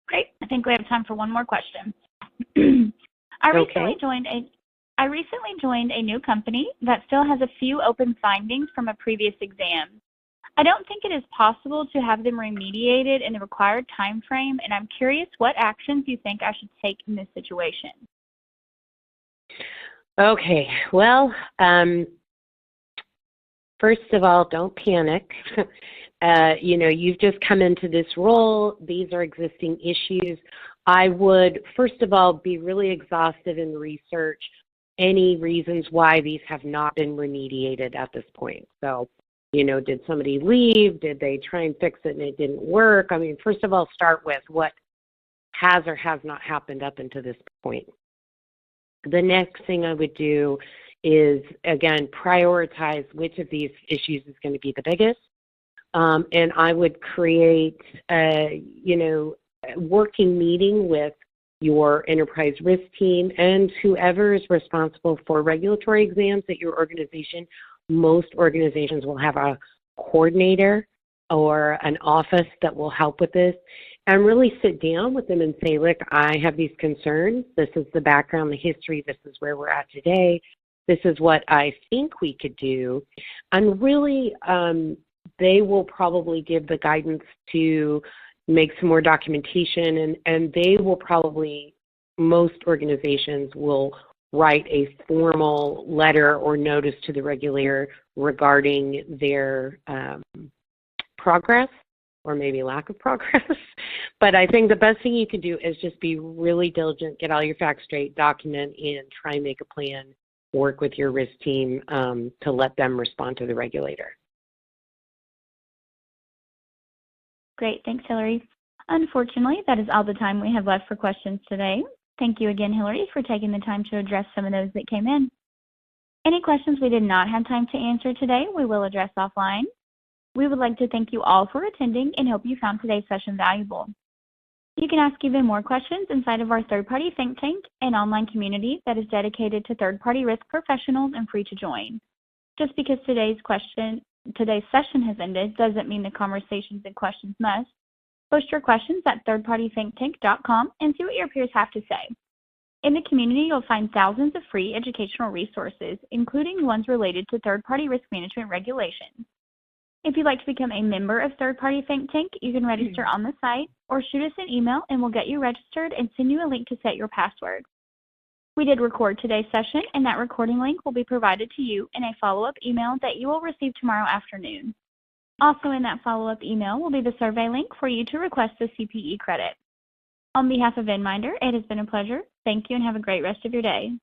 Great. I think we have time for one more question. I recently joined a new company that still has a few open findings from a previous exam. I don't think it is possible to have them remediated in the required time frame, and I'm curious what actions you think I should take in this situation. Okay, well, first of all, don't panic. You've just come into this role. These are existing issues. I would, first of all, be really exhaustive and research any reasons why these have not been remediated at this point. So, did somebody leave? Did they try and fix it and it didn't work? I mean, first of all, start with what has or has not happened up until this point. The next thing I would do is, again, prioritize which of these issues is going to be the biggest. And I would create a working meeting with your enterprise risk team and whoever is responsible for regulatory exams at your organization. Most organizations will have a coordinator or an office that will help with this, and really sit down with them and say, look, I have these concerns. This is the background, the history. This is where we're at today. This is what I think we could do. And really, they will probably give the guidance to make some more documentation, and they will probably, most organizations will write a formal letter or notice to the regulator regarding their progress or maybe lack of progress. But I think the best thing you can do is just be really diligent, get all your facts straight, document, and try and make a plan work with your risk team to let them respond to the regulator. Great. Thanks, Hillary. Unfortunately, that is all the time we have left for questions today. Thank you again, Hillary, for taking the time to address some of those that came in. Any questions we did not have time to answer today, we will address offline. We would like to thank you all for attending and hope you found today's session valuable. You can ask even more questions inside of our third-party think tank, an online community that is dedicated to third-party risk professionals and free to join. Just because today's session has ended doesn't mean the conversations and questions must. Post your questions at thirdpartythinktank.com and see what your peers have to say. In the community, you'll find thousands of free educational resources, including ones related to third-party risk management regulations. If you'd like to become a member of Third Party Think Tank, you can register on the site or shoot us an email and we'll get you registered and send you a link to set your password. We did record today's session, and that recording link will be provided to you in a follow-up email that you will receive tomorrow afternoon. Also in that follow-up email will be the survey link for you to request the CPE credit. On behalf of Endminder, it has been a pleasure. Thank you and have a great rest of your day.